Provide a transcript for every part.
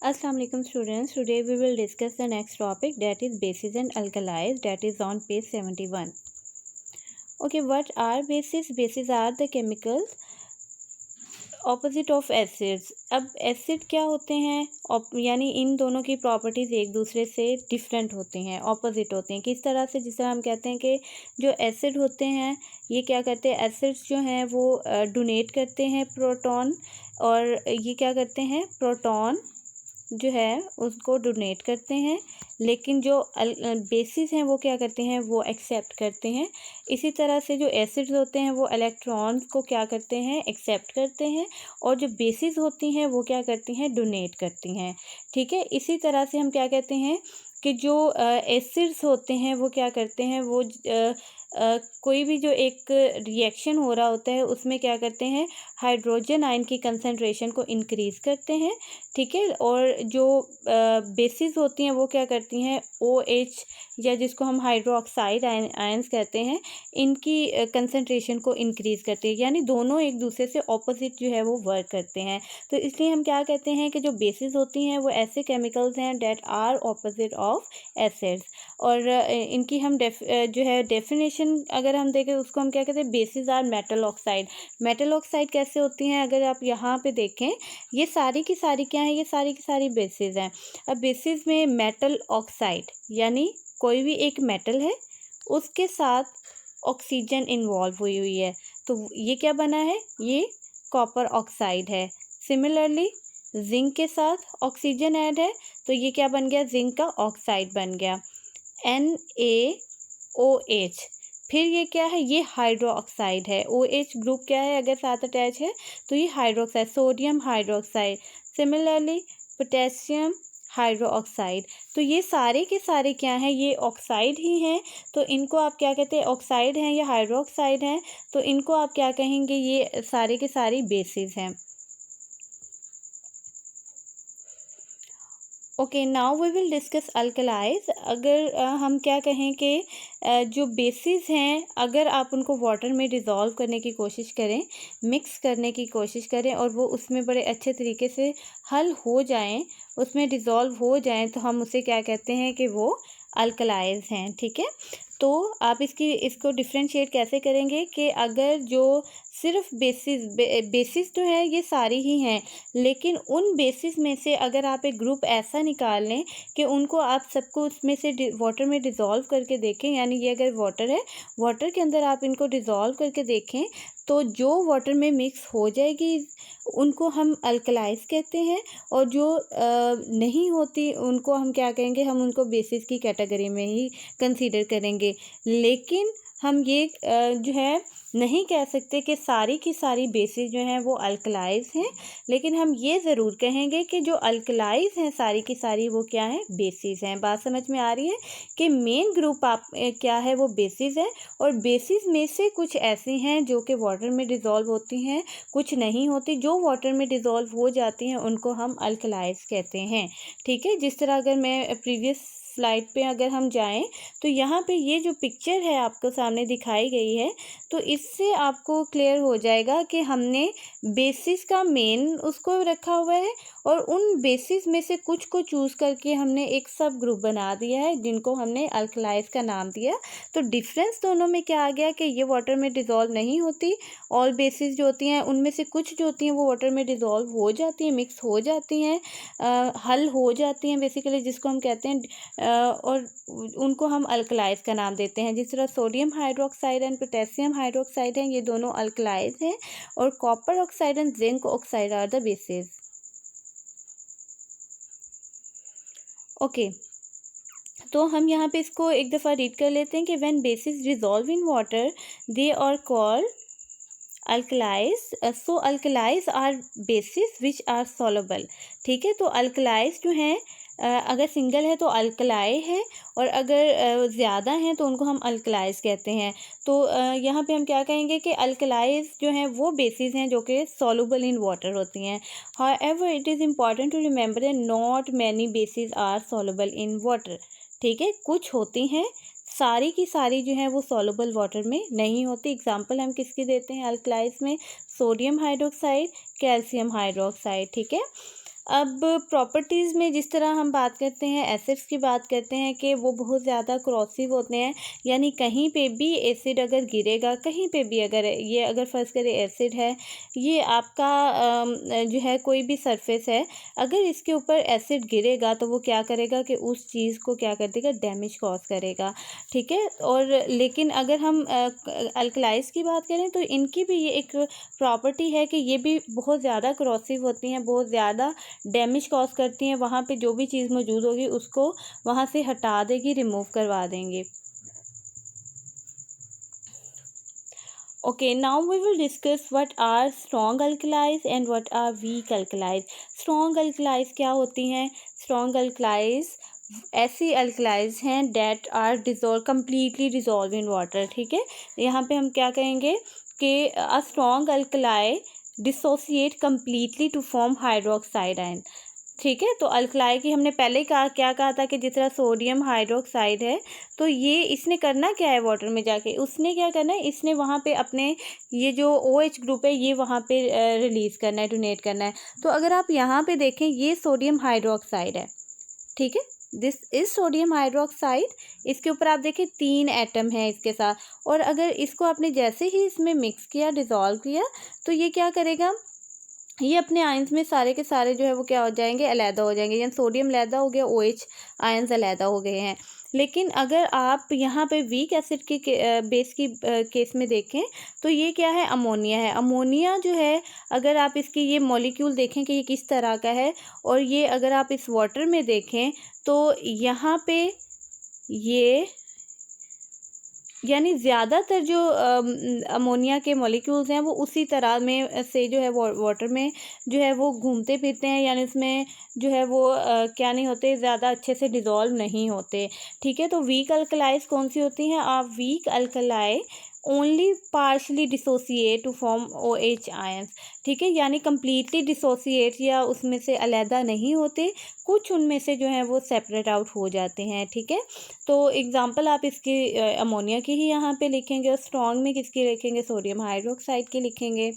Assalamu alaikum students. Today we will discuss the next topic, that is bases and alkalis, that is on page 71. Okay, what are bases? Bases are the chemicals opposite of acids. अब acid क्या होते हैं, यानी इन दोनों की properties एक दूसरे से डिफरेंट होती हैं, ऑपोजिट होती हैं। किस तरह से? जिस तरह हम कहते हैं कि जो एसिड होते हैं ये क्या करते हैं, एसिड्स जो हैं वो डोनेट करते हैं प्रोटॉन, और ये क्या करते हैं, प्रोटॉन जो है उसको डोनेट करते हैं, लेकिन जो बेसिस हैं वो क्या करते हैं, वो एक्सेप्ट करते हैं। इसी तरह से जो एसिड्स होते हैं वो इलेक्ट्रॉन्स को क्या करते हैं, एक्सेप्ट करते हैं, और जो बेसिस होती हैं वो क्या करती हैं, डोनेट करती हैं। ठीक है, इसी तरह से हम क्या कहते हैं कि जो एसिड्स होते हैं वो क्या करते हैं, वो कोई भी जो एक रिएक्शन हो रहा होता है उसमें क्या करते हैं, हाइड्रोजन आयन की कंसंट्रेशन को इंक्रीज़ करते हैं। ठीक है, और जो बेसिस होती हैं वो क्या करती हैं, OH या जिसको हम हाइड्रो ऑक्साइड आयंस कहते हैं, इनकी कंसंट्रेशन को इंक्रीज़ करती है। यानी दोनों एक दूसरे से ऑपोजिट जो है वो वर्क करते हैं। तो इसलिए हम क्या कहते हैं कि जो बेसिस होती हैं वो ऐसे केमिकल्स हैं that are opposite of acids. और इनकी हम जो है डेफिनेशन अगर हम देखें उसको हम क्या कहते हैं, bases are metal oxide. Metal oxide कैसे होती हैं, अगर आप यहाँ पे देखें, ये सारी की सारी क्या है, ये सारी की सारी बेसिस हैं। अब बेसिस में मेटल ऑक्साइड यानी कोई भी एक मेटल है उसके साथ ऑक्सीजन इन्वॉल्व हुई है, तो ये क्या बना है, ये कॉपर ऑक्साइड है। सिमिलरली जिंक के साथ ऑक्सीजन ऐड है तो ये क्या बन गया, जिंक का ऑक्साइड बन गया, NaOH। फिर ये क्या है, ये हाइड्रो ऑक्साइड है। OH ग्रुप क्या है, अगर साथ अटैच है तो ये hydroxide, sodium hydroxide. Similarly potassium hydro oxide. तो ये सारे के सारे क्या हैं, ये ऑक्साइड ही हैं। तो इनको आप क्या कहते हैं, ऑक्साइड हैं या हाइड्रो ऑक्साइड हैं, तो इनको आप क्या कहेंगे, ये सारे के सारी बेसिस हैं। Okay, now we will discuss alkalis. अगर हम क्या कहें कि जो बेसिस हैं, अगर आप उनको वाटर में डिज़ोल्व करने की कोशिश करें, मिक्स करने की कोशिश करें, और वो उसमें बड़े अच्छे तरीके से हल हो जाएं, उसमें डिज़ोल्व हो जाएं, तो हम उसे क्या कहते हैं कि वो अल्कलाइज हैं। ठीक है, तो आप इसको डिफ्रेंशिएट कैसे करेंगे कि अगर जो सिर्फ बेसिस जो है ये सारी ही हैं, लेकिन उन बेसिस में से अगर आप एक ग्रुप ऐसा निकाल लें कि उनको आप सबको उसमें से वाटर में डिज़ोल्व करके देखें, यानी ये अगर वाटर है, वाटर के अंदर आप इनको डिज़ोल्व करके देखें, तो जो वाटर में मिक्स हो जाएगी उनको हम अल्कलाइज कहते हैं, और जो नहीं होती उनको हम क्या कहेंगे, हम उनको बेसिस की कैटेगरी में ही कंसीडर करेंगे। लेकिन हम ये जो है नहीं कह सकते कि सारी की सारी बेसिस जो हैं वो अल्कलाइज हैं, लेकिन हम ये ज़रूर कहेंगे कि जो अल्कलाइज हैं सारी की सारी वो क्या हैं, बेसिस हैं। बात समझ में आ रही है कि मेन ग्रुप आप क्या है, वो बेसिस है, और बेसिस में से कुछ ऐसी हैं जो कि वाटर में डिज़ोल्व होती हैं, कुछ नहीं होती। जो वाटर में डिज़ोल्व हो जाती हैं उनको हम अल्कलाइज कहते हैं। ठीक है, जिस तरह अगर मैं प्रीवियस स्लाइड पे अगर हम जाएं, तो यहाँ पे ये जो पिक्चर है आपको सामने दिखाई गई है, तो इससे आपको क्लियर हो जाएगा कि हमने बेसिस का मेन उसको रखा हुआ है, और उन बेसिस में से कुछ को चूज़ करके हमने एक सब ग्रुप बना दिया है जिनको हमने अल्कलाइज का नाम दिया। तो डिफरेंस दोनों में क्या आ गया कि ये वाटर में डिज़ोल्व नहीं होती, ऑल बेसिस जो होती हैं उनमें से कुछ जो होती हैं वो वाटर में डिज़ोल्व हो जाती हैं, मिक्स हो जाती हैं, हल हो जाती हैं बेसिकली, जिसको हम कहते हैं और उनको हम अल्कलाइज का नाम देते हैं। जिस तरह sodium hydroxide and potassium hydroxide हैं, ये दोनों अल्कलाइज हैं, और copper oxide and zinc oxide are the bases. Okay, तो हम यहाँ पे इसको एक दफ़ा रीड कर लेते हैं कि when bases dissolve in water they are called alkalis. So alkalis are bases which are soluble. ठीक है, तो अल्कलाइज जो हैं अगर सिंगल है तो अल्कलाई है, और अगर ज़्यादा हैं तो उनको हम अल्कलाइज कहते हैं। तो यहाँ पे हम क्या कहेंगे कि अल्कलाइज जो हैं वो बेसिस हैं जो कि सॉल्युबल इन वाटर होती हैं। However it is important to remember that not many bases are soluble in water. ठीक है, कुछ होती हैं, सारी की सारी जो है वो सॉल्युबल वाटर में नहीं होती। एग्जांपल हम किसकी देते हैं अल्कलाइज में, सोडियम हाइड्रोक्साइड, कैल्शियम हाइड्रोक्साइड। ठीक है, अब प्रॉपर्टीज़ में जिस तरह हम बात करते हैं, एसिड्स की बात करते हैं कि वो बहुत ज़्यादा क्रॉसिव होते हैं, यानी कहीं पे भी एसिड अगर गिरेगा, कहीं पे भी अगर ये अगर फ़र्ज़ करें एसिड है, ये आपका जो है कोई भी सरफेस है, अगर इसके ऊपर एसिड गिरेगा तो वो क्या करेगा कि उस चीज़ को क्या कर देगा, डैमेज कॉज़ करेगा, ठीक है। और लेकिन अगर हम अल्कलाइज़ की बात करें तो इनकी भी ये एक प्रॉपर्टी है कि ये भी बहुत ज़्यादा क्रॉसिव होती हैं, बहुत ज़्यादा डैमेज कॉज़ करती हैं, वहाँ पे जो भी चीज़ मौजूद होगी उसको वहाँ से हटा देगी, रिमूव करवा देंगे। Okay, now we will discuss what are strong alkalis and what are weak alkalis. Strong alkalis क्या होती हैं? Strong alkalis ऐसी alkalis हैं that are dissolve completely dissolve in water, ठीक है। यहाँ पे हम क्या कहेंगे कि a strong alkali dissociate completely to form hydroxide ion, ठीक है। तो अल्कलाई की हमने पहले ही कहा था कि जिस तरह सोडियम हाइड्रोक्साइड है, तो ये इसने करना क्या है वाटर में जाके, उसने क्या करना है, इसने वहाँ पे अपने ये जो OH ग्रुप है ये वहाँ पे रिलीज़ करना है, डोनेट करना है। तो अगर आप यहाँ पे देखें, ये सोडियम हाइड्रोक्साइड है, ठीक है, दिस इज़ सोडियम हाइड्रोक्साइड। इसके ऊपर आप देखें 3 एटम हैं इसके साथ, और अगर इसको आपने जैसे ही इसमें मिक्स किया, डिज़ोल्व किया, तो ये क्या करेगा, ये अपने आयंस में सारे के सारे जो है वो क्या हो जाएंगे, अलहदा हो जाएंगे, यानी सोडियम अलहदा हो गया, OH आयंस अलहदा हो गए हैं। लेकिन अगर आप यहाँ पे वीक एसिड के बेस की केस में देखें, तो ये क्या है, अमोनिया है। अमोनिया जो है, अगर आप इसकी ये मॉलिक्यूल देखें कि ये किस तरह का है, और ये अगर आप इस वाटर में देखें तो यहाँ पे ये यानी ज़्यादातर जो अमोनिया के मॉलिक्यूल्स हैं वो उसी तरह में से जो है वाटर में जो है वो घूमते फिरते हैं, यानी उसमें जो है वो क्या नहीं होते, ज़्यादा अच्छे से डिज़ोल्व नहीं होते, ठीक है। तो वीक अल्कलाइज कौन सी होती हैं, आप weak alkali only partially dissociate to form OH ions, ठीक है, यानी कम्प्लीटली डिसोसिएट या उसमें से अलहदा नहीं होते, कुछ उनमें से जो है वो सेपरेट आउट हो जाते हैं, ठीक है। तो एग्जांपल आप इसके अमोनिया की ही यहाँ पे लिखेंगे, और स्ट्रॉन्ग में किसकी लिखेंगे, सोडियम हाइड्रोक्साइड की लिखेंगे।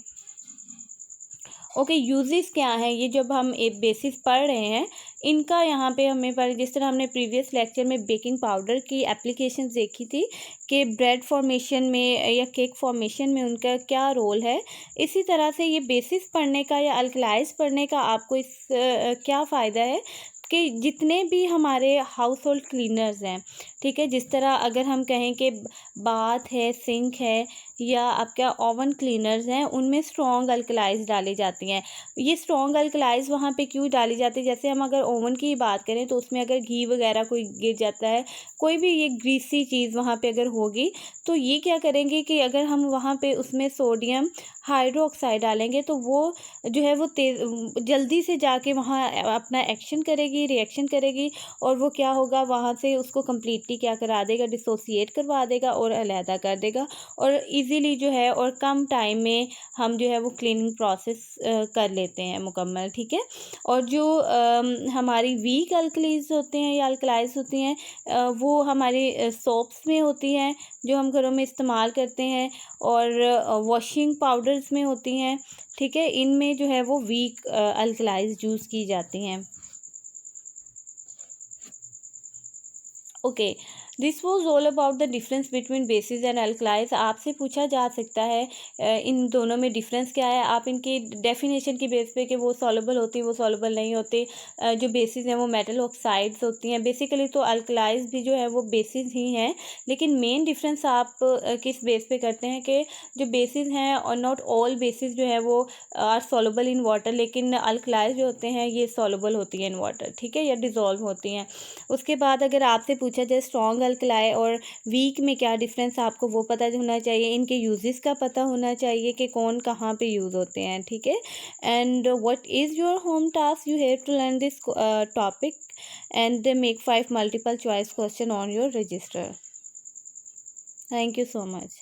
ओके, यूजेस क्या हैं, ये जब हम एक बेसिस पढ़ रहे हैं इनका, यहाँ पे हमें पर जिस तरह हमने प्रीवियस लेक्चर में बेकिंग पाउडर की एप्लीकेशन देखी थी कि ब्रेड फॉर्मेशन में या केक फॉर्मेशन में उनका क्या रोल है, इसी तरह से ये बेसिस पढ़ने का या अल्कलाइज पढ़ने का आपको इस क्या फ़ायदा है कि जितने भी हमारे हाउस होल्ड क्लीनर्स हैं, ठीक है, जिस तरह अगर हम कहें कि बाथ है, सिंक है, या आपका ओवन क्लीनर्स हैं, उनमें स्ट्रॉन्ग अल्कलाइज डाली जाती हैं। ये स्ट्रॉन्ग अल्कलाइज वहाँ पे क्यों डाली जाती है, जैसे हम अगर ओवन की बात करें तो उसमें अगर घी वगैरह कोई गिर जाता है, कोई भी ये ग्रीसी चीज़ वहाँ पे अगर होगी, तो ये क्या करेंगे कि अगर हम वहाँ पे उसमें सोडियम हाइड्रोक्साइड डालेंगे तो वो जो है वो जल्दी से जाके वहाँ अपना एक्शन करेगी, रिएक्शन करेगी, और वो क्या होगा, वहाँ से उसको कम्प्लीटली क्या करा देगा, डिसोसिएट करवा देगा और अलहदा कर देगा, और इजीली जो है और कम टाइम में हम जो है वो क्लीनिंग प्रोसेस कर लेते हैं मुकम्मल, ठीक है। और जो हमारी वीक अल्कलीज होते हैं या अल्कलाइज होती हैं, वो हमारी सोप्स में होती हैं जो हम घरों में इस्तेमाल करते हैं, और वॉशिंग पाउडर्स में होती हैं, ठीक है, इनमें जो है वो वीक अल्कलाइज यूज़ की जाती हैं। Okay, this was all about the difference between bases and alkalis. आपसे पूछा जा सकता है इन दोनों में डिफरेंस क्या है, आप इनके डेफिनेशन की बेस पे कि वो सॉलेबल होती है, वो सॉलेबल नहीं होते, जो बेसिस हैं वो मेटल ऑक्साइड्स होती हैं। बेसिकली तो अल्कलाइज भी जो है वो बेसिस ही हैं, लेकिन मेन डिफरेंस आप किस बेस पे करते हैं कि जो बेसिस हैं, और नॉट ऑल बेसिस जो है वो आर सॉलेबल इन वाटर, लेकिन अल्कलाइज जो होते हैं ये सॉलेबल होती हैं इन वाटर, ठीक है, या डिज़ोल्व होती हैं। उसके बाद अगर आपसे पूछा जाए स्ट्रॉन्ग अल्कलाई और वीक में क्या डिफरेंस, आपको वो पता होना चाहिए, इनके यूजेस का पता होना चाहिए कि कौन कहाँ पे यूज़ होते हैं, ठीक है। And what is your home task, you have to learn this topic and make 5 multiple choice question on your register. Thank you so much.